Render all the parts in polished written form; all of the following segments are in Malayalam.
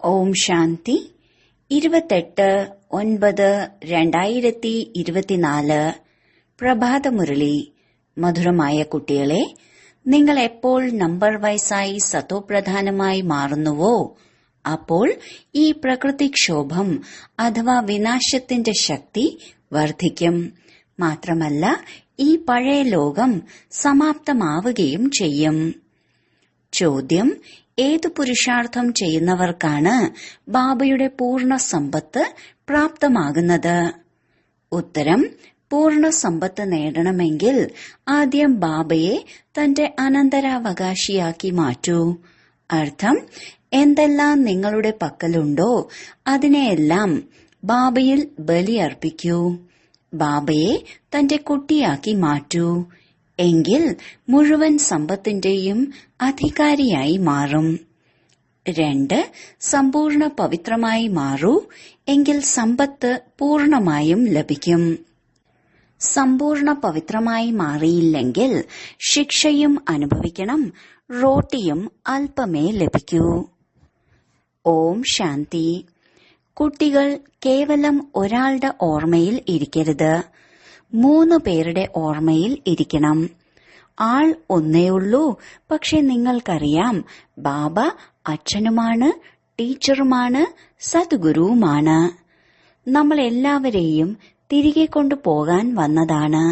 ഓം ശാന്തി 28/9/2024 പ്രഭാതമുരളി. മധുരമായ കുട്ടികളെ, നിങ്ങൾ എപ്പോൾ നമ്പർ വൈസായി സതോപ്രധാനമായി മാറുന്നുവോ അപ്പോൾ ഈ പ്രകൃതിക്ഷോഭം അഥവാ വിനാശത്തിന്റെ ശക്തി വർദ്ധിക്കും. മാത്രമല്ല, ഈ പഴയ ലോകം സമാപ്തമാവുകയും ചെയ്യും. ചോദ്യം: ഏതു പുരുഷാർത്ഥം ചെയ്യുന്നവർക്കാണ് ബാബയുടെ പൂർണ്ണ സമ്പത്ത് പ്രാപ്തമാകുന്നത്? ഉത്തരം: പൂർണ്ണ സമ്പത്ത് നേടണമെങ്കിൽ ആദ്യം ബാബയെ തന്റെ അനന്തരാവകാശിയാക്കി മാറ്റൂ. അർത്ഥം: എന്തെല്ലാം നിങ്ങളുടെ പക്കലുണ്ടോ അതിനെയെല്ലാം ബാബയിൽ ബലിയർപ്പിക്കൂ. ബാബയെ തന്റെ കുട്ടിയാക്കി മാറ്റൂ. എങ്കിൽ മുഴുവൻ സമ്പത്തിന്റെയും അധികാരിയായി മാറും. 2. സമ്പൂർണ്ണ പവിത്രമായി മാറൂ. എങ്കിൽ സമ്പത്ത് പൂർണമായും ലഭിക്കും. സമ്പൂർണ്ണ പവിത്രമായി മാറിയില്ലെങ്കിൽ ശിക്ഷയും അനുഭവിക്കണം, റോട്ടിയും അല്പമേ ലഭിക്കൂ. ഓം ശാന്തി. കുട്ടികൾ കേവലം ഒരാളുടെ ഓർമ്മയിൽ ഇരിക്കരുത്, 3 പേരുടെ ഓർമ്മയിൽ ഇരിക്കണം. ആൾ ഒന്നേയുള്ളൂ, പക്ഷെ നിങ്ങൾക്കറിയാം ബാബ അച്ഛനുമാണ്, ടീച്ചറുമാണ്, സദ്ഗുരുവുമാണ്. നമ്മൾ എല്ലാവരെയും തിരികെ കൊണ്ടുപോകാൻ വന്നതാണ്.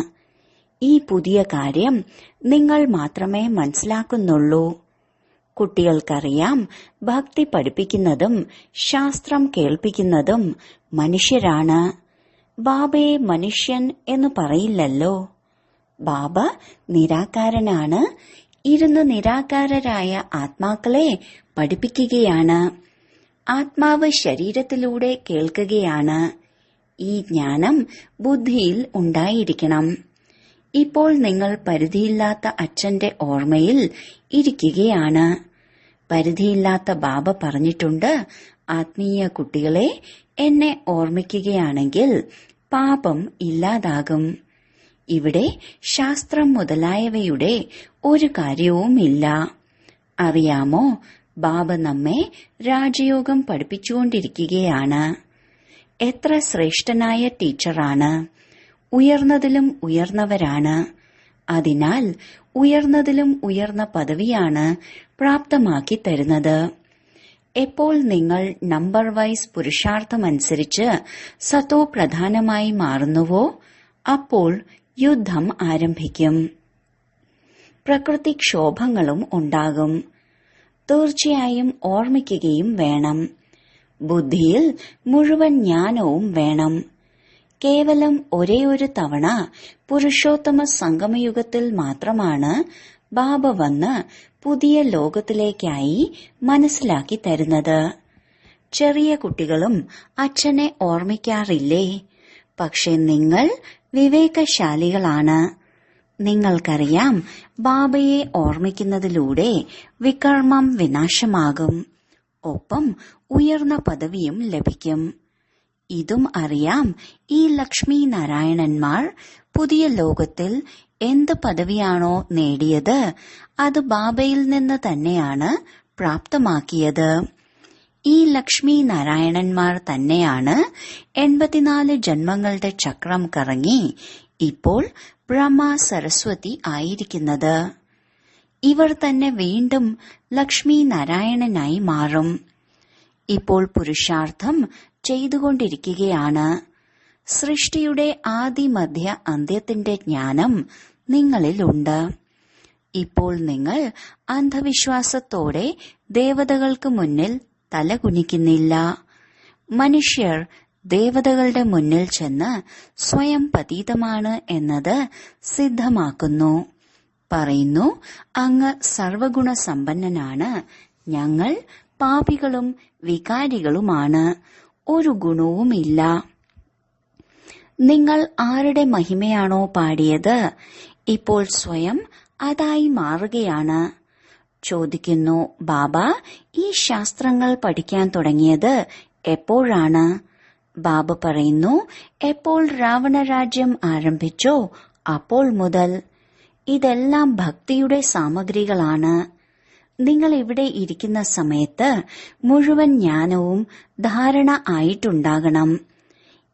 ഈ പുതിയ കാര്യം നിങ്ങൾ മാത്രമേ മനസ്സിലാക്കുന്നുള്ളൂ. കുട്ടികൾക്കറിയാം ഭക്തി പഠിപ്പിക്കുന്നതും ശാസ്ത്രം കേൾപ്പിക്കുന്നതും മനുഷ്യരാണ്. ബാബയെ മനുഷ്യൻ എന്ന് പറയില്ലല്ലോ. ബാബ നിരാകാരനാണ്. ഇരുന്ന് നിരാകാരരായ ആത്മാക്കളെ പഠിപ്പിക്കുകയാണ്. ആത്മാവ് ശരീരത്തിലൂടെ കേൾക്കുകയാണ്. ഈ ജ്ഞാനം ബുദ്ധിയിൽ ഉണ്ടായിരിക്കണം. ഇപ്പോൾ നിങ്ങൾ പരിധിയില്ലാത്ത അച്ഛന്റെ ഓർമ്മയിൽ ഇരിക്കുകയാണ്. പരിധിയില്ലാത്ത ബാബ പറഞ്ഞിട്ടുണ്ട്, ആത്മീയ കുട്ടികളെ, എന്നെ ഓർമ്മിക്കുകയാണെങ്കിൽ പാപം ഇല്ലാതാകും. ഇവിടെ ശാസ്ത്രം മുതലായവയുടെ ഒരു കാര്യവുമില്ല. അറിയാമോ, ബാബ നമ്മെ രാജയോഗം പഠിപ്പിച്ചുകൊണ്ടിരിക്കുകയാണ്. എത്ര ശ്രേഷ്ഠനായ ടീച്ചറാണ്! ഉയർന്നതിലും ഉയർന്നവരാണ്. അതിനാൽ ഉയർന്നതിലും ഉയർന്ന പദവിയാണ് പ്രാപ്തമാക്കി തരുന്നത്. എപ്പോൾ നിങ്ങൾ നമ്പർ വൈസ് പുരുഷാർത്ഥമനുസരിച്ച് സതോ പ്രധാനമായി മാറുന്നുവോ അപ്പോൾ യുദ്ധം ആരംഭിക്കും. പ്രകൃതിക്ഷോഭങ്ങളും ഉണ്ടാകും. തീർച്ചയായും ഓർമ്മിക്കുകയും വേണം. ബുദ്ധിയിൽ മുഴുവൻ ജ്ഞാനവും വേണം. കേവലം ഒരേയൊരു തവണ പുരുഷോത്തമ സംഗമയുഗത്തിൽ മാത്രമാണ് ബാബ വന്ന് പുതിയ ലോകത്തിലേക്കായി മനസ്സിലാക്കി തരുന്നത്. ചെറിയ കുട്ടികളും അച്ഛനെ ഓർമ്മിക്കാറില്ലേ? പക്ഷെ നിങ്ങൾ വിവേകശാലികളാണ്. നിങ്ങൾക്കറിയാം ബാബയെ ഓർമ്മിക്കുന്നതിലൂടെ വികർമ്മം വിനാശമാകും. ഒപ്പം ഉയർന്ന പദവിയും ലഭിക്കും. ഇതും അറിയാം, ഈ ലക്ഷ്മി നാരായണന്മാർ പുതിയ ലോകത്തിൽ എന്ത് പദവിയാണോ നേടിയത് അത് ബാബയിൽ നിന്ന് തന്നെയാണ് പ്രാപ്തമാക്കിയത്. ഈ ലക്ഷ്മി നാരായണന്മാർ തന്നെയാണ് 84 ജന്മങ്ങളുടെ ചക്രം കറങ്ങി ഇപ്പോൾ ബ്രഹ്മ സരസ്വതി ആയിരിക്കുന്നത്. ഇവർ തന്നെ വീണ്ടും ലക്ഷ്മി നാരായണനായി മാറും. ഇപ്പോൾ പുരുഷാർത്ഥം ചെയ്തുകൊണ്ടിരിക്കുകയാണ്. സൃഷ്ടിയുടെ ആദി മധ്യ അന്ത്യത്തിന്റെ ജ്ഞാനം നിങ്ങളിലുണ്ട്. ഇപ്പോൾ നിങ്ങൾ അന്ധവിശ്വാസത്തോടെ ദേവതകൾക്ക് മുന്നിൽ തലകുനിക്കുന്നില്ല. മനുഷ്യർ ദേവതകളുടെ മുന്നിൽ ചെന്ന് സ്വയം പതീതമാണ് എന്നത് സിദ്ധമാക്കുന്നു. പറയുന്നു, അങ്ങ് സർവഗുണസമ്പന്നനാണ്, ഞങ്ങൾ പാപികളും വികാരികളുമാണ്, ഒരു ഗുണവുമില്ല. നിങ്ങൾ ആരുടെ മഹിമയാണോ പാടിയത് ഇപ്പോൾ സ്വയം അതായി മാറുകയാണ്. ചോദിക്കുന്നു, ബാബ, ഈ ശാസ്ത്രങ്ങൾ പഠിക്കാൻ തുടങ്ങിയത് എപ്പോഴാണ്? ബാബ പറയുന്നു, എപ്പോൾ രാവണരാജ്യം ആരംഭിച്ചോ അപ്പോൾ മുതൽ. ഇതെല്ലാം ഭക്തിയുടെ സാമഗ്രികളാണ്. നിങ്ങൾ ഇവിടെ ഇരിക്കുന്ന സമയത്ത് മുഴുവൻ ജ്ഞാനവും ധാരണ ആയിട്ടുണ്ടാകണം.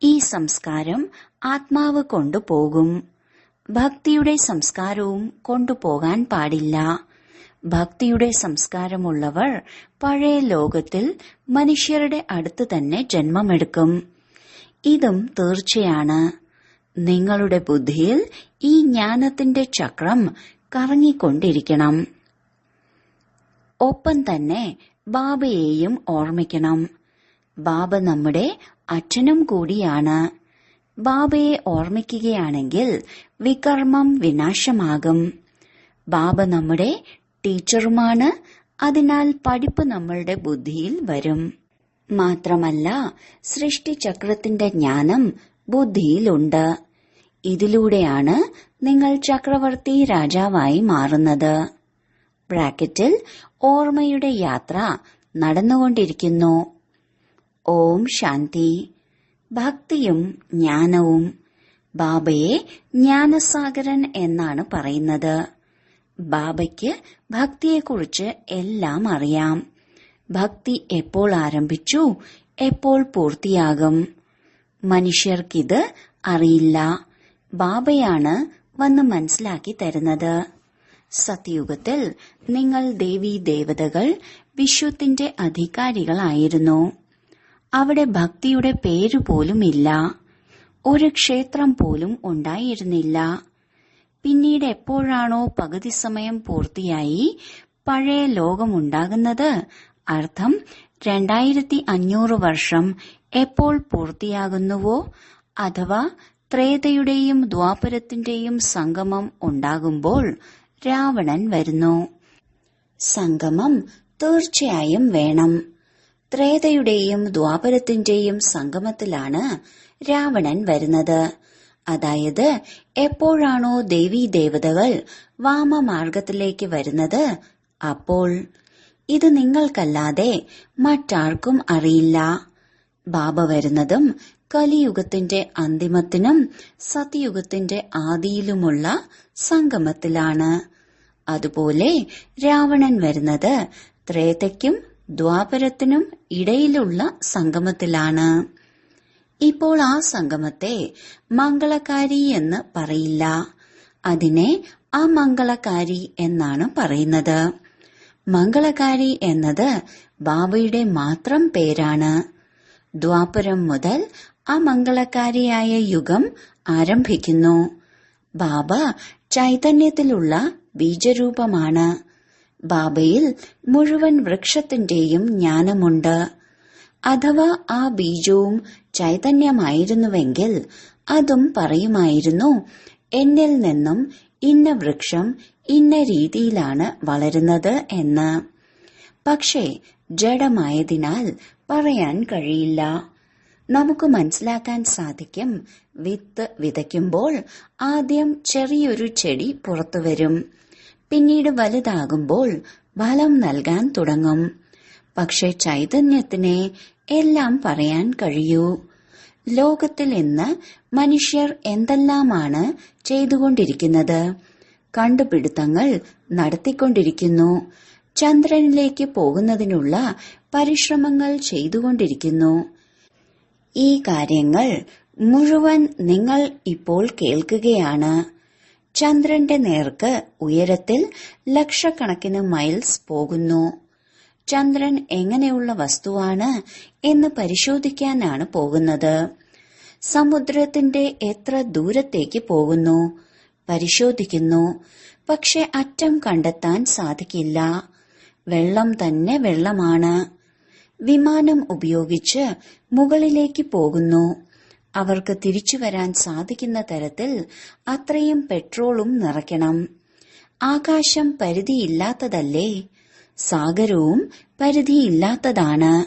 ഈ സംസ്കാരം ആത്മാവ് കൊണ്ടുപോകും. ഭക്തിയുടെ സംസ്കാരവും കൊണ്ടുപോകാൻ പാടില്ല. ഭക്തിയുടെ സംസ്കാരമുള്ളവർ പഴയ ലോകത്തിൽ മനുഷ്യരുടെ അടുത്ത് തന്നെ ജന്മമെടുക്കും. ഇതും തീർച്ചയാണ്. നിങ്ങളുടെ ബുദ്ധിയിൽ ഈ ജ്ഞാനത്തിന്റെ ചക്രം കറങ്ങിക്കൊണ്ടിരിക്കണം. ഒപ്പം തന്നെ ബാബയെയും ഓർമ്മിക്കണം. ബാബ നമ്മുടെ അച്ഛനും കൂടിയാണ്. ബാബയെ ഓർമ്മിക്കുകയാണെങ്കിൽ വികർമ്മം വിനാശമാകും. ബാബ നമ്മുടെ ടീച്ചറുമാണ്. അതിനാൽ പഠിപ്പ് നമ്മളുടെ ബുദ്ധിയിൽ വരും. മാത്രമല്ല, സൃഷ്ടിചക്രത്തിന്റെ ജ്ഞാനം ബുദ്ധിയിലുണ്ട്. ഇതിലൂടെയാണ് നിങ്ങൾ ചക്രവർത്തി രാജാവായി മാറുന്നത്. ബ്രാക്കറ്റിൽ ഓർമ്മയുടെ യാത്ര നടന്നുകൊണ്ടിരിക്കുന്നു. ഓം ശാന്തി. ഭക്തിയും ജ്ഞാനവും. ബാബയെ ജ്ഞാനസാഗരൻ എന്നാണ് പറയുന്നത്. ബാബയ്ക്ക് ഭക്തിയെക്കുറിച്ച് എല്ലാം അറിയാം. ഭക്തി എപ്പോൾ ആരംഭിച്ചു, എപ്പോൾ പൂർത്തിയാകും. മനുഷ്യർക്കിത് അറിയില്ല. ബാബയാണ് വന്ന് മനസ്സിലാക്കി തരുന്നത്. സത്യുഗത്തിൽ നിങ്ങൾ ദേവീ ദേവതകൾ വിശ്വത്തിന്റെ അധികാരികളായിരുന്നു. അവിടെ ഭക്തിയുടെ പേരുപോലും ഇല്ല. ഒരു ക്ഷേത്രം പോലും ഉണ്ടായിരുന്നില്ല. പിന്നീട് എപ്പോഴാണോ പകുതി സമയം പൂർത്തിയായി പഴയ ലോകമുണ്ടാകുന്നത്, അർത്ഥം 2500 വർഷം എപ്പോൾ പൂർത്തിയാകുന്നുവോ, അഥവാ ത്രേതയുടെയും ദ്വാപരത്തിന്റെയും സംഗമം ഉണ്ടാകുമ്പോൾ രാവണൻ വരുന്നു. സംഗമം തീർച്ചയായും വേണം. ത്രേതയുടെയും ദ്വാപരത്തിന്റെയും സംഗമത്തിലാണ് രാവണൻ വരുന്നത്. അതായത് എപ്പോഴാണോ ദേവീ ദേവതകൾ വാമമാർഗത്തിലേക്ക് വരുന്നത് അപ്പോൾ. ഇത് നിങ്ങൾക്കല്ലാതെ മറ്റാർക്കും അറിയില്ല. ബാബ വരുന്നതും കലിയുഗത്തിന്റെ അന്തിമത്തിനും സത്യയുഗത്തിന്റെ ആദിയിലുമുള്ള സംഗമത്തിലാണ്. അതുപോലെ രാവണൻ വരുന്നത് ത്രേതയ്ക്കും ദ്വാപരത്തിനും ഇടയിലുള്ള സംഗമത്തിലാണ്. ഇപ്പോൾ ആ സംഗമത്തെ മംഗളകാരി എന്ന് പറയില്ല. അതിനെ അമംഗളകാരി എന്നാണ് പറയുന്നത്. മംഗളകാരി എന്നത് ബാബയുടെ മാത്രം പേരാണ്. ദ്വാപരം മുതൽ അമംഗളകാരിയായ യുഗം ആരംഭിക്കുന്നു. ബാബ ചൈതന്യത്തിലുള്ള ബീജരൂപമാണ്. ബാബയിൽ മുഴുവൻ വൃക്ഷത്തിന്റെയും ജ്ഞാനമുണ്ട്. അഥവാ ആ ബീജവും ചൈതന്യമായിരുന്നുവെങ്കിൽ അതും പറയുമായിരുന്നു, എന്നിൽ നിന്നും ഇന്ന വൃക്ഷം ഇന്ന രീതിയിലാണ് വളരുന്നത് എന്ന്. പക്ഷേ ജഡമായതിനാൽ പറയാൻ കഴിയില്ല. നമുക്ക് മനസ്സിലാക്കാൻ സാധിക്കും, വിത്ത് വിതയ്ക്കുമ്പോൾ ആദ്യം ചെറിയൊരു ചെടി പുറത്തുവരും. പിന്നീട് വലുതാകുമ്പോൾ ഫലം നൽകാൻ തുടങ്ങും. പക്ഷെ ചൈതന്യത്തിനെ എല്ലാം പറയാൻ കഴിയൂ. ലോകത്തിൽ ഇന്ന് മനുഷ്യർ എന്തെല്ലാമാണ് ചെയ്തുകൊണ്ടിരിക്കുന്നത്. കണ്ടുപിടുത്തങ്ങൾ നടത്തിക്കൊണ്ടിരിക്കുന്നു. ചന്ദ്രനിലേക്ക് പോകുന്നതിനുള്ള പരിശ്രമങ്ങൾ ചെയ്തുകൊണ്ടിരിക്കുന്നു. ഈ കാര്യങ്ങൾ മുഴുവൻ നിങ്ങൾ ഇപ്പോൾ കേൾക്കുകയാണ്. ചന്ദ്രന്റെ നേർക്ക് ഉയരത്തിൽ ലക്ഷക്കണക്കിന് മൈൽസ് പോകുന്നു. ചന്ദ്രൻ എങ്ങനെയുള്ള വസ്തുവാണ് എന്ന് പരിശോധിക്കാനാണ് പോകുന്നത്. സമുദ്രത്തിന്റെ എത്ര ദൂരത്തേക്ക് പോകുന്നു പരിശോധിക്കുന്നു. പക്ഷെ അറ്റം കണ്ടെത്താൻ സാധിക്കില്ല. വെള്ളം തന്നെ വെള്ളമാണ്. വിമാനം ഉപയോഗിച്ച് മുകളിലേക്ക് പോകുന്നു. അവർക്ക് തിരിച്ചു വരാൻ സാധിക്കുന്ന തരത്തിൽ അത്രയും പെട്രോളും നിറയ്ക്കണം. ആകാശം പരിധിയില്ലാത്തതല്ലേ? സാഗരവും പരിധിയില്ലാത്തതാണ്.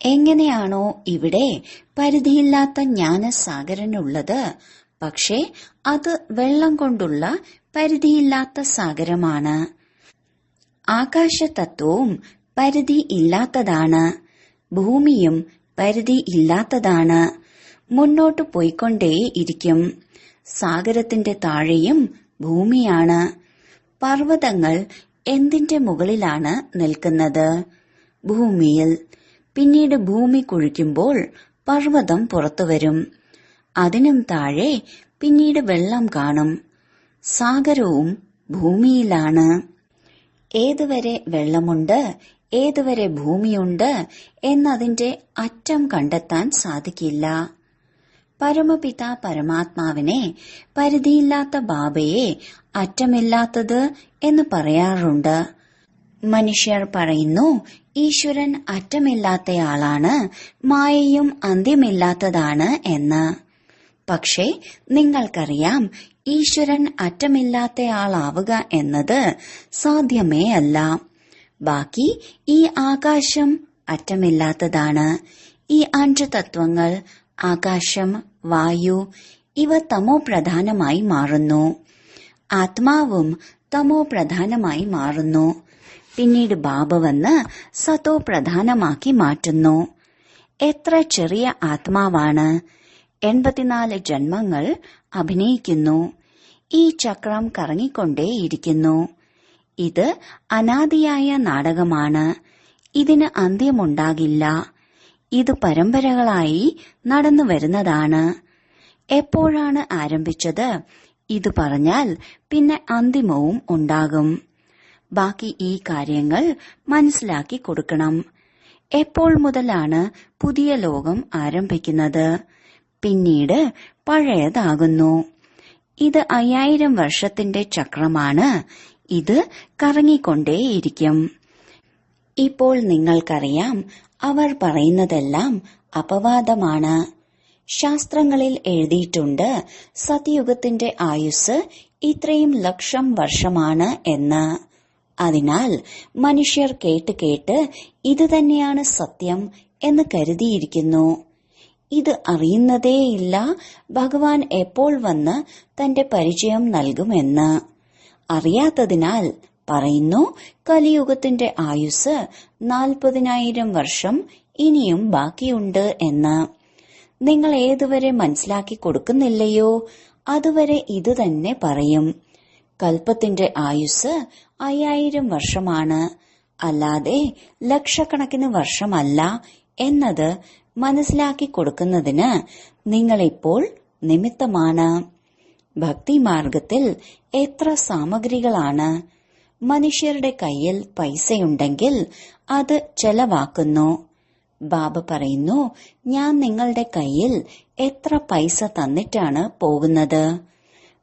എങ്ങനെയാണോ ഇവിടെ പരിധിയില്ലാത്ത ജ്ഞാനസാഗരനുള്ളത്, പക്ഷേ അത് വെള്ളം കൊണ്ടുള്ള പരിധിയില്ലാത്ത സാഗരമാണ്. ആകാശതത്വവും പരിധി ഇല്ലാത്തതാണ്. ഭൂമിയും പരിധി ഇല്ലാത്തതാണ്. മുന്നോട്ട് പോയിക്കൊണ്ടേയിരിക്കും. സാഗരത്തിന്റെ താഴെയും ഭൂമിയാണ്. പർവ്വതങ്ങൾ എന്തിന്റെ മുകളിലാണ് നിൽക്കുന്നത്? ഭൂമിയിൽ. പിന്നീട് ഭൂമി കുഴിക്കുമ്പോൾ പർവ്വതം പുറത്തുവരും. അതിനും താഴെ പിന്നീട് വെള്ളം കാണും. സാഗരവും ഭൂമിയിലാണ്. ഏതുവരെ വെള്ളമുണ്ട്, ഏതുവരെ ഭൂമിയുണ്ട് എന്നതിന്റെ അറ്റം കണ്ടെത്താൻ സാധിക്കില്ല. പരമപിത പരമാത്മാവിനെ, പരിധിയില്ലാത്ത ബാബയെ അറ്റമില്ലാത്തത് എന്ന് പറയാറുണ്ട്. മനുഷ്യർ പറയുന്നു ഈശ്വരൻ അറ്റമില്ലാത്തയാളാണ്, മായയും അന്ത്യമില്ലാത്തതാണ് എന്ന്. പക്ഷേ നിങ്ങൾക്കറിയാം, ഈശ്വരൻ അറ്റമില്ലാത്തയാളാവുക എന്നത് സാധ്യമേ അല്ല. ബാക്കി ഈ ആകാശം അറ്റമില്ലാത്തതാണ്. ഈ 5 തത്വങ്ങൾ, ആകാശം, വായു, ഇവ തമോ പ്രധാനമായി മാറുന്നു. ആത്മാവും തമോ പ്രധാനമായി മാറുന്നു. പിന്നീട് ബാബ വന്ന് സതോ പ്രധാനമാക്കി മാറ്റുന്നു. എത്ര ചെറിയ ആത്മാവാണ്! 84 ജന്മങ്ങൾ അഭിനയിക്കുന്നു. ഈ ചക്രം കറങ്ങിക്കൊണ്ടേയിരിക്കുന്നു. ഇത് അനാദിയായ നാടകമാണ്. ഇതിന് അന്ത്യമുണ്ടാകില്ല. ഇത് പരമ്പരകളായി നടന്നു വരുന്നതാണ്. എപ്പോഴാണ് ആരംഭിച്ചത്? ഇത് പറഞ്ഞാൽ പിന്നെ അന്തിമവും ഉണ്ടാകും. ബാക്കി ഈ കാര്യങ്ങൾ മനസ്സിലാക്കി കൊടുക്കണം. എപ്പോൾ മുതലാണ് പുതിയ ലോകം ആരംഭിക്കുന്നത്? പിന്നീട് പഴയതാകുന്നു. ഇത് 5000 വർഷത്തിന്റെ ചക്രമാണ്. ഇത് കറങ്ങിക്കൊണ്ടേയിരിക്കും. ഇപ്പോൾ നിങ്ങൾക്കറിയാം, അവർ പറയുന്നതെല്ലാം അപവാദമാണ്. ശാസ്ത്രങ്ങളിൽ എഴുതിയിട്ടുണ്ട് സത്യയുഗത്തിന്റെ ആയുസ് ഇത്രയും ലക്ഷം വർഷമാണ് എന്ന്. അതിനാൽ മനുഷ്യർ കേട്ട് കേട്ട് ഇത് തന്നെയാണ് സത്യം എന്ന് കരുതിയിരിക്കുന്നു. ഇത് അറിയുന്നതേയില്ല ഭഗവാൻ എപ്പോൾ വന്ന് തന്റെ പരിചയം നൽകുമെന്ന്. അറിയാത്തതിനാൽ പറയുന്നു കലിയുഗത്തിന്റെ ആയുസ് 40,000 വർഷം ഇനിയും ബാക്കിയുണ്ട് എന്ന്. നിങ്ങൾ ഏതുവരെ മനസ്സിലാക്കി കൊടുക്കുന്നില്ലയോ അതുവരെ ഇത് തന്നെ പറയും. കൽപ്പത്തിന്റെ ആയുസ് 5000 വർഷമാണ്, അല്ലാതെ ലക്ഷക്കണക്കിന് വർഷമല്ല എന്നത് മനസ്സിലാക്കി കൊടുക്കുന്നതിന് നിങ്ങളിപ്പോൾ നിമിത്തമാണ്. ഭക്തിമാർഗത്തിൽ എത്ര സാമഗ്രികളാണ്! മനുഷ്യരുടെ കയ്യിൽ പൈസയുണ്ടെങ്കിൽ അത് ചെലവാക്കുന്നു. ബാബ പറയുന്നു, ഞാൻ നിങ്ങളുടെ കയ്യിൽ എത്ര പൈസ തന്നിട്ടാണ് പോകുന്നത്?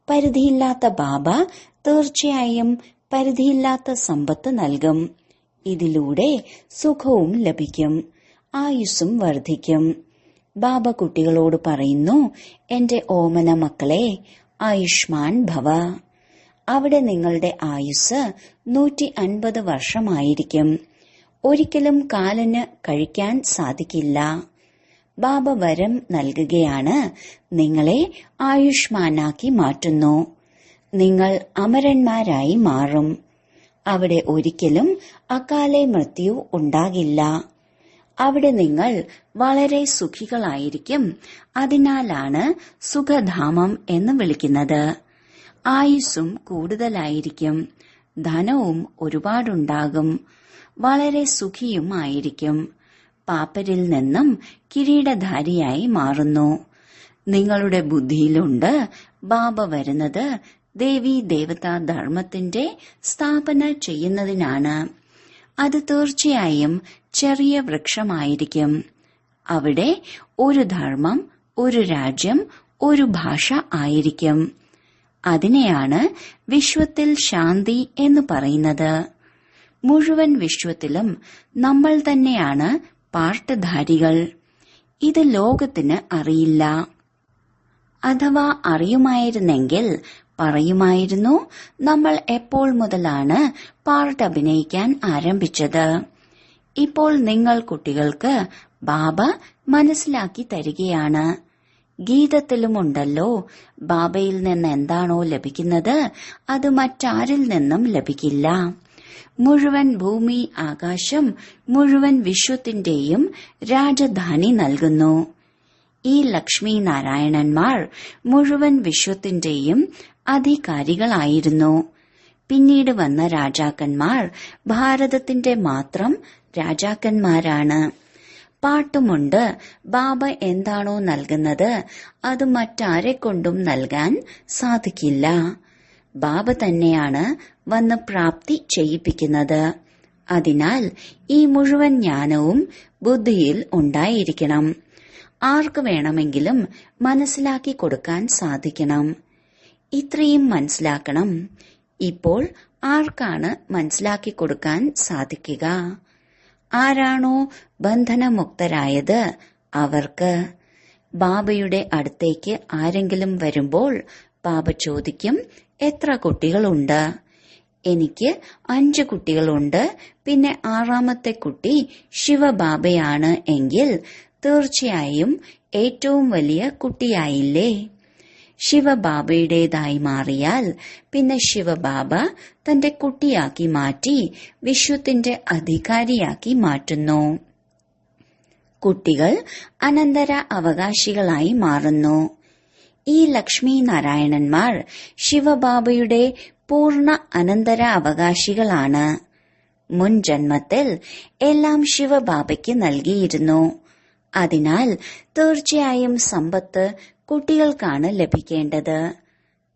പരിധിയില്ലാത്ത ബാബ തീർച്ചയായും പരിധിയില്ലാത്ത സമ്പത്ത് നൽകും. ഇതിലൂടെ സുഖവും ലഭിക്കും, ആയുസ്സും വർദ്ധിക്കും. ബാബ കുട്ടികളോട് പറയുന്നു, എന്റെ ഓമന മക്കളെ, ആയുഷ്മാൻ ഭവ. അവിടെ നിങ്ങളുടെ ആയുസ് 150 വർഷമായിരിക്കും. ഒരിക്കലും കാലിന് കഴിക്കാൻ സാധിക്കില്ല. ബാബ വരം നൽകുകയാണ്, നിങ്ങളെ ആയുഷ്മാനാക്കി മാറ്റുന്നു. നിങ്ങൾ അമരന്മാരായി മാറും. അവിടെ ഒരിക്കലും അകാലെ മൃത്യു ഉണ്ടാകില്ല. അവിടെ നിങ്ങൾ വളരെ സുഖികളായിരിക്കും. അതിനാലാണ് സുഖധാമം എന്ന് വിളിക്കുന്നത്. ആയുസ്സും കൂടുതലായിരിക്കും, ധനവും ഒരുപാടുണ്ടാകും, വളരെ സുഖിയുമായിരിക്കും. പാപ്പരിൽ നിന്നും കിരീടധാരിയായി മാറുന്നു. നിങ്ങളുടെ ബുദ്ധിയിലുണ്ട് ബാബ വരുന്നത് ദേവീ ദേവതാ ധർമ്മത്തിന്റെ സ്ഥാപന ചെയ്യുന്നതിനാണ്. അത് തീർച്ചയായും ചെറിയ വൃക്ഷമായിരിക്കും. അവിടെ ഒരു ധർമ്മം, ഒരു രാജ്യം, ഒരു ഭാഷ ആയിരിക്കും. അതിനെയാണ് വിശ്വത്തിൽ ശാന്തി എന്ന് പറയുന്നത്. മുഴുവൻ വിശ്വത്തിലും നമ്മൾ തന്നെയാണ് പാർട്ട്ധാരികൾ. ഇത് ലോകത്തിന് അറിയില്ല. അഥവാ അറിയുമായിരുന്നെങ്കിൽ പറയുമായിരുന്നു, നമ്മൾ എപ്പോൾ മുതലാണ് പാർട്ട് അഭിനയിക്കാൻ ആരംഭിച്ചത്. ഇപ്പോൾ നിങ്ങൾ കുട്ടികൾക്ക് ബാബ മനസ്സിലാക്കി തരികയാണ്. ഗീതത്തിലുമുണ്ടല്ലോ, ബാബയിൽ നിന്ന് എന്താണോ ലഭിക്കുന്നത് അത് മറ്റാരിൽ നിന്നും ലഭിക്കില്ല. മുഴുവൻ ഭൂമി, ആകാശം, മുഴുവൻ വിശ്വത്തിന്റെയും രാജധാനി നൽകുന്നു. ഈ ലക്ഷ്മി നാരായണന്മാർ മുഴുവൻ വിശ്വത്തിന്റെയും അധികാരികളായിരുന്നു. പിന്നീട് വന്ന രാജാക്കന്മാർ ഭാരതത്തിന്റെ മാത്രം രാജാക്കന്മാരാണ്. പാട്ടുമുണ്ട്. ബാബ എന്താണോ നൽകുന്നത് അത് മറ്റാരെ കൊണ്ടും നൽകാൻ സാധിക്കില്ല. ബാബ തന്നെയാണ് വന്ന് പ്രാപ്തി ചെയ്യിപ്പിക്കുന്നത്. അതിനാൽ ഈ മുഴുവൻ ജ്ഞാനവും ബുദ്ധിയിൽ ഉണ്ടായിരിക്കണം. ആർക്ക് വേണമെങ്കിലും മനസ്സിലാക്കി കൊടുക്കാൻ സാധിക്കണം. ഇത്രയും മനസ്സിലാക്കണം. ഇപ്പോൾ ആർക്കാണ് മനസ്സിലാക്കി കൊടുക്കാൻ സാധിക്കുക? ആരാണോ ബന്ധനമുക്തരായത് അവർക്ക്. ബാബയുടെ അടുത്തേക്ക് ആരെങ്കിലും വരുമ്പോൾ ബാബ ചോദിക്കും, എത്ര കുട്ടികളുണ്ട്? എനിക്ക് 5 കുട്ടികളുണ്ട്. പിന്നെ 6ാമത്തെ കുട്ടി ശിവബാബയാണ് എങ്കിൽ തീർച്ചയായും ഏറ്റവും വലിയ കുട്ടിയായില്ലേ? ശിവബാബയുടേതായി മാറിയാൽ പിന്നെ ശിവബാബ തന്റെ കുട്ടിയാക്കി മാറ്റി വിശ്വത്തിന്റെ അധികാരിയാക്കി മാറ്റുന്നു. കുട്ടികൾ അനന്തര അവകാശികളായി മാറുന്നു. ഈ ലക്ഷ്മി നാരായണന്മാർ ശിവബാബയുടെ പൂർണ്ണ അനന്തര അവകാശികളാണ്. മുൻ ജന്മത്തിൽ എല്ലാം ശിവബാബയ്ക്ക് നൽകിയിരുന്നു. അതിനാൽ തീർച്ചയായും സമ്പത്ത് കുട്ടികൾക്കാണ് ലഭിക്കേണ്ടത്.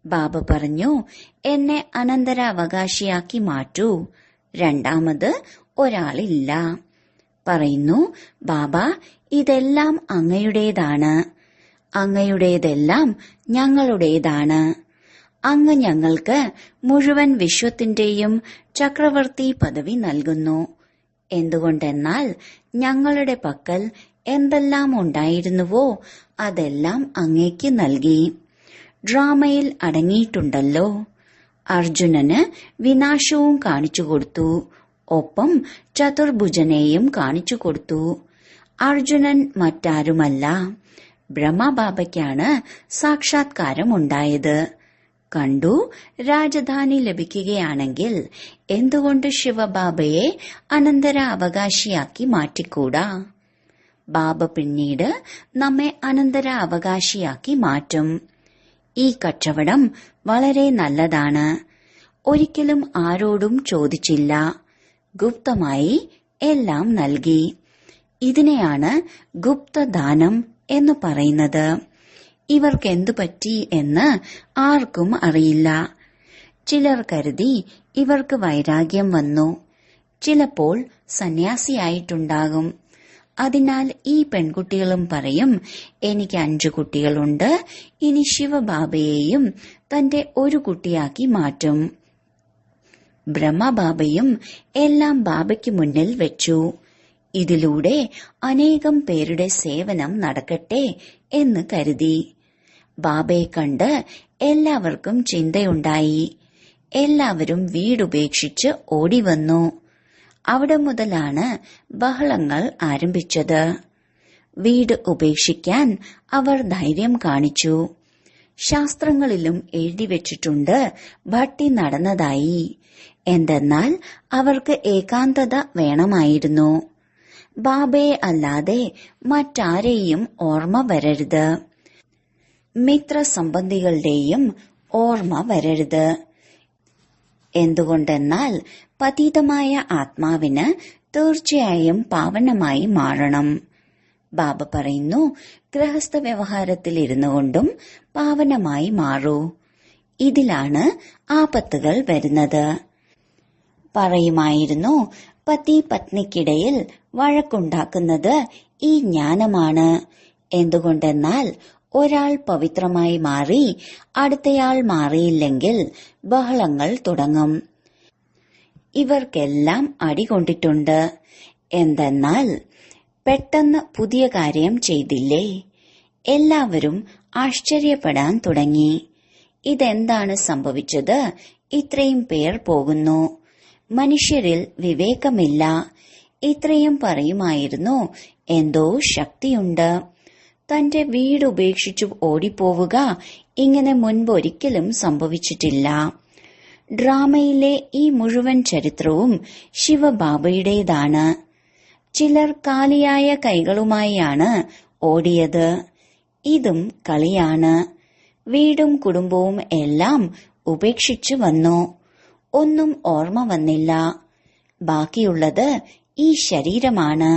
ബാബ പറഞ്ഞു, എന്നെ അനന്തര അവകാശിയാക്കി മാറ്റൂ. രണ്ടാമത് ഒരാളില്ല. പറയുന്നു, ബാബ ഇതെല്ലാം അങ്ങയുടേതാണ്. അങ്ങയുടേതെല്ലാം ഞങ്ങളുടേതാണ്. അങ്ങ് ഞങ്ങൾക്ക് മുഴുവൻ വിശ്വത്തിന്റെയും ചക്രവർത്തി പദവി നൽകുന്നു. എന്തുകൊണ്ടെന്നാൽ ഞങ്ങളുടെ പക്കൽ എന്തെല്ലാം ഉണ്ടായിരുന്നുവോ അതെല്ലാം അങ്ങേക്ക് നൽകി. ഡ്രാമയിൽ അടങ്ങിയിട്ടുണ്ടല്ലോ. അർജുനന് വിനാശവും കാണിച്ചു കൊടുത്തു. ഒപ്പം ചതുർഭുജനെയും കാണിച്ചു കൊടുത്തു. അർജുനൻ മറ്റാരുമല്ല, ബ്രഹ്മബാബയ്ക്കാണ് സാക്ഷാത്കാരമുണ്ടായത്. കണ്ടു, രാജധാനി ലഭിക്കുകയാണെങ്കിൽ എന്തുകൊണ്ട് ശിവബാബയെ അനന്തര അവകാശിയാക്കി മാറ്റിക്കൂടാ? ബാബ പിന്നീട് നമ്മെ അനന്തര അവകാശിയാക്കി മാറ്റും. ഈ കച്ചവടം വളരെ നല്ലതാണ്. ഒരിക്കലും ആരോടും ചോദിച്ചില്ല. ഗുപ്തമായി എല്ലാം നൽകി. ഇതിനെയാണ് ഗുപ്തദാനം എന്ന് പറയുന്നത്. ഇവർക്കെന്തു പറ്റി എന്ന് ആർക്കും അറിയില്ല. ചിലർ കരുതി ഇവർക്ക് വൈരാഗ്യം വന്നു. ചിലപ്പോൾ സന്യാസിയായിട്ടുണ്ടാകും. അതിനാൽ ഈ പെൺകുട്ടികളും പറയും, എനിക്ക് 5 കുട്ടികളുണ്ട്. ഇനി ശിവബാബയെയും തന്റെ ഒരു കുട്ടിയാക്കി മാറ്റും. ബ്രഹ്മബാബയും എല്ലാം ബാബയ്ക്ക് മുന്നിൽ വെച്ചു. ഇതിലൂടെ അനേകം പേരുടെ സേവനം നടക്കട്ടെ എന്ന് കരുതി. ബാബയെ കണ്ട് എല്ലാവർക്കും ചിന്തയുണ്ടായി. എല്ലാവരും വീടുപേക്ഷിച്ച് ഓടിവന്നു. അവിടെ മുതലാണ് ബഹളങ്ങൾ ആരംഭിച്ചത്. വീട് ഉപേക്ഷിക്കാൻ അവർ ധൈര്യം കാണിച്ചു. ശാസ്ത്രങ്ങളിലും എഴുതിവെച്ചിട്ടുണ്ട് ഭട്ടി നടന്നതായി. എന്തെന്നാൽ അവർക്ക് ഏകാന്തത വേണമായിരുന്നു. ബാബയെ അല്ലാതെ മറ്റാരെയും ഓർമ്മ വരരുത്. മിത്രസംബന്ധികളുടെയും ഓർമ്മ വരരുത്. എന്തുകൊണ്ടെന്നാൽ പതീതമായ ആത്മാവിന് തീർച്ചയായും പാവനമായി മാറണം. ബാബ പറയുന്നു, ഗൃഹസ്ഥ വ്യവഹാരത്തിൽ ഇരുന്നു കൊണ്ടും പാവനമായി മാറൂ. ഇതിലാണ് ആപത്തുകൾ വരുന്നത്. പറയുമായിരുന്നു, പതി പത്നിക്കിടയിൽ വഴക്കുണ്ടാക്കുന്നത് ഈ ജ്ഞാനമാണ്. എന്തുകൊണ്ടെന്നാൽ ഒരാൾ പവിത്രമായി മാറി അടുത്തയാൾ മാറിയില്ലെങ്കിൽ ബഹളങ്ങൾ തുടങ്ങും. ഇവർക്കെല്ലാം അടികൊണ്ടിട്ടുണ്ട്. എന്തെന്നാൽ പെട്ടെന്ന് പുതിയ കാര്യം ചെയ്തില്ലേ? എല്ലാവരും ആശ്ചര്യപ്പെടാൻ തുടങ്ങി. ഇതെന്താണ് സംഭവിച്ചത്? ഇത്രയും പേർ പോകുന്നു. മനുഷ്യരിൽ വിവേകമില്ല. ഇത്രയും പറയുമായിരുന്നു, എന്തോ ശക്തിയുണ്ട്. തന്റെ വീട് ഉപേക്ഷിച്ചു ഓടിപ്പോവുക ഇങ്ങനെ മുൻപൊരിക്കലും സംഭവിച്ചിട്ടില്ല. ഡ്രാമയിലെ ഈ മുഴുവൻ ചരിത്രവും ശിവബാബയുടേതാണ്. ചിലർ കാലിയായ കൈകളുമായാണ് ഓടിയത്. ഇതും കളിയാണ്. വീടും കുടുംബവും എല്ലാം ഉപേക്ഷിച്ചു വന്നു. ഒന്നും ഓർമ്മ വന്നില്ല. ബാക്കിയുള്ളത് ഈ ശരീരമാണ്.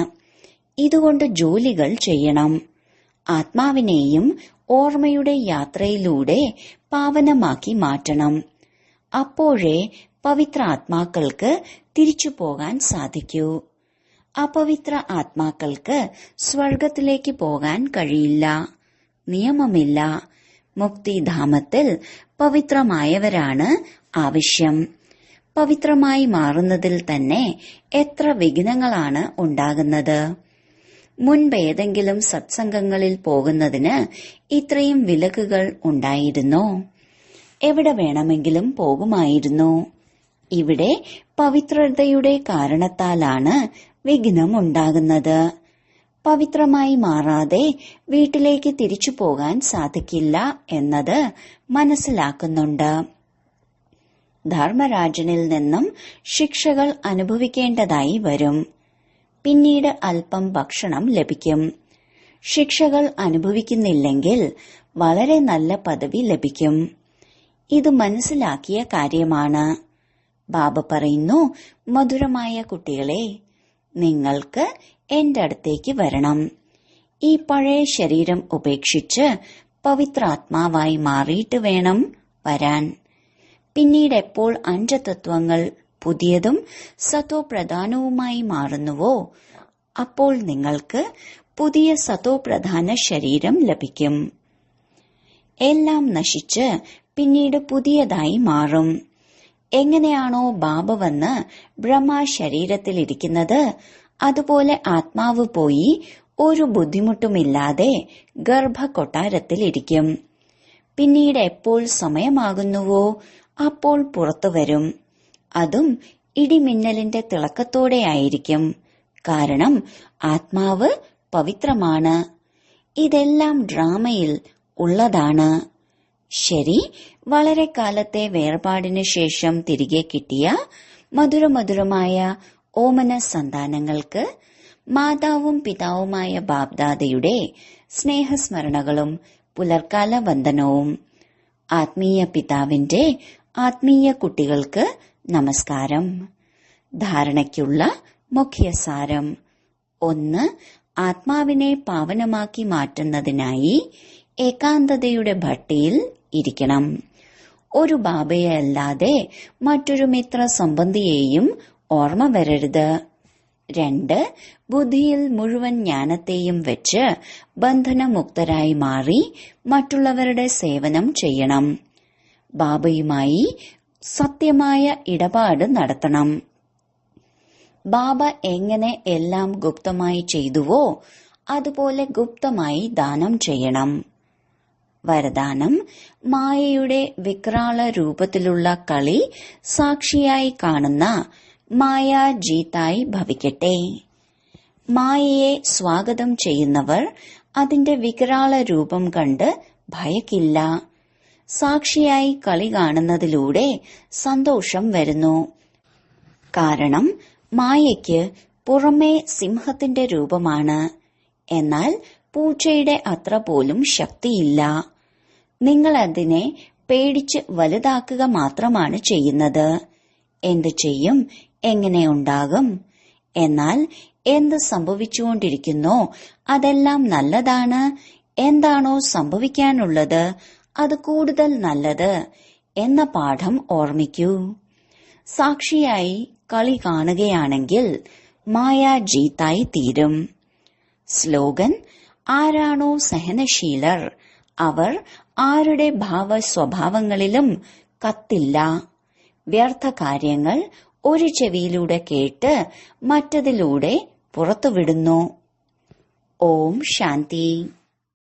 ഇതുകൊണ്ട് ജോലികൾ ചെയ്യണം. ആത്മാവിനെയും ഓർമ്മയുടെ യാത്രയിലൂടെ പാവനമാക്കി മാറ്റണം. അപ്പോഴേ പവിത്ര ആത്മാക്കൾക്ക് തിരിച്ചു പോകാൻ സാധിക്കൂ. അപവിത്ര ആത്മാക്കൾക്ക് സ്വർഗത്തിലേക്ക് പോകാൻ കഴിയില്ല. നിയമമില്ല. മുക്തിധാമത്തിൽ പവിത്രമായവരാണ് ആവശ്യം. പവിത്രമായി മാറുന്നതിൽ തന്നെ എത്ര വിഘ്നങ്ങളാണ് ഉണ്ടാകുന്നത്. മുൻപ് ഏതെങ്കിലും സത്സംഗങ്ങളിൽ പോകുന്നതിന് ഇത്രയും വിലക്കുകൾ ഉണ്ടായിരുന്നോ? എവിടെ വേണമെങ്കിലും പോകുമായിരുന്നു. ഇവിടെ പവിത്രതയുടെ കാരണത്താലാണ് വിഘ്നം ഉണ്ടാകുന്നത്. പവിത്രമായി മാറാതെ വീട്ടിലേക്ക് തിരിച്ചു പോകാൻ സാധിക്കില്ല എന്നത് മനസ്സിലാക്കുന്നുണ്ട്. ധർമ്മരാജനിൽ നിന്നും ശിക്ഷകൾ അനുഭവിക്കേണ്ടതായി വരും. പിന്നീട് അല്പം ഭക്ഷണം ലഭിക്കും. ശിക്ഷകൾ അനുഭവിക്കുന്നില്ലെങ്കിൽ വളരെ നല്ല പദവി ലഭിക്കും. ഇത് മനസ്സിലാക്കിയ കാര്യമാണ്. ബാബ പറയുന്നു, മധുരമായ കുട്ടികളെ, നിങ്ങൾക്ക് എന്റെ അടുത്തേക്ക് വരണം. ഈ പഴയ ശരീരം ഉപേക്ഷിച്ച് പവിത്രാത്മാവായി മാറിയിട്ട് വേണം വരാൻ. പിന്നീട് എപ്പോൾ 5 തത്വങ്ങൾ പുതിയതും സത്തോ പ്രധാനവുമായി മാറുന്നുവോ അപ്പോൾ നിങ്ങൾക്ക് പുതിയ സത്തോ പ്രധാന ശരീരം ലഭിക്കും. എല്ലാം നശിച്ച് പിന്നീട് പുതിയതായി മാറും. എങ്ങനെയാണോ ബാബ വന്ന് ബ്രഹ്മ ശരീരത്തിലിരിക്കുന്നത്, അതുപോലെ ആത്മാവ് പോയി ഒരു ബുദ്ധിമുട്ടുമില്ലാതെ ഗർഭകൊട്ടാരത്തിലിരിക്കും. പിന്നീട് എപ്പോൾ സമയമാകുന്നുവോ അപ്പോൾ പുറത്തു വരും. അതും ഇടിമിന്നലിന്റെ തിളക്കത്തോടെയായിരിക്കും. കാരണം ആത്മാവ് പവിത്രമാണ്. ഇതെല്ലാം ഡ്രാമയിൽ ഉള്ളതാണ്. ശരി, വളരെ കാലത്തെ വേർപാടിനു ശേഷം തിരികെ കിട്ടിയ മധുരമധുരമായ ഓമന സന്താനങ്ങൾക്ക് മാതാവും പിതാവുമായ ബാബ്ദാദയുടെ സ്നേഹസ്മരണകളും പുലർക്കാല വന്ദനവും. ആത്മീയ പിതാവിന്റെ ആത്മീയ കുട്ടികൾക്ക് നമസ്കാരം. ധാരണയ്ക്കുള്ള മുഖ്യസാരം: 1. ആത്മാവിനെ പാവനമാക്കി മാറ്റുന്നതിനായി ഏകാന്തതയുടെ ഭട്ടിയിൽ ഇരിക്കണം. ഒരു ബാബയെ അല്ലാതെ മറ്റൊരു മിത്ര സംബന്ധിയെയും ഓർമ്മ വരരുത്. 2. ബുദ്ധിയിൽ മുഴുവൻ ജ്ഞാനത്തെയും വെച്ച് ബന്ധനമുക്തരായി മാറി മറ്റുള്ളവരുടെ സേവനം ചെയ്യണം. ബാബയുമായി സത്യമായ ഇടപാട് നടത്തണം. ബാബ എങ്ങനെ എല്ലാം ഗുപ്തമായി ചെയ്തുവോ അതുപോലെ ഗുപ്തമായി ദാനം ചെയ്യണം. വരദാനം: മായയുടെ വിക്രാള രൂപത്തിലുള്ള കളി സാക്ഷിയായി കാണുന്ന മായാജീതായി ഭവിക്കട്ടെ. മായയെ സ്വാഗതം ചെയ്യുന്നവർ അതിന്റെ വികരാള രൂപം കണ്ട് ഭയക്കില്ല. സാക്ഷിയായി കളി കാണുന്നതിലൂടെ സന്തോഷം വരുന്നു. കാരണം മായയ്ക്ക് പുറമേ സിംഹത്തിന്റെ രൂപമാണ്, എന്നാൽ പൂച്ചയുടെ അത്ര പോലും ശക്തിയില്ല. നിങ്ങൾ അതിനെ പേടിച്ച് വലുതാക്കുക മാത്രമാണ് ചെയ്യുന്നത്. എന്തു ചെയ്യും, എങ്ങനെ ഉണ്ടാകും? എന്നാൽ എന്ത് സംഭവിച്ചുകൊണ്ടിരിക്കുന്നോ അതെല്ലാം നല്ലതാണ്. എന്താണോ സംഭവിക്കാനുള്ളത് അത് കൂടുതൽ നല്ലത് എന്ന പാഠം ഓർമ്മിക്കൂ. സാക്ഷിയായി കളി കാണുകയാണെങ്കിൽ മായാജീത്തായി തീരും. സ്ലോഗൻ: ആരാണോ സഹനശീലർ അവർ ആരുടെ ഭാവസ്വഭാവങ്ങളിലും കത്തില്ല. വ്യർത്ഥ കാര്യങ്ങൾ ഒരു ചെവിയിലൂടെ കേട്ട് മറ്റതിലൂടെ പുറത്തുവിടുന്നു. ഓം ശാന്തി.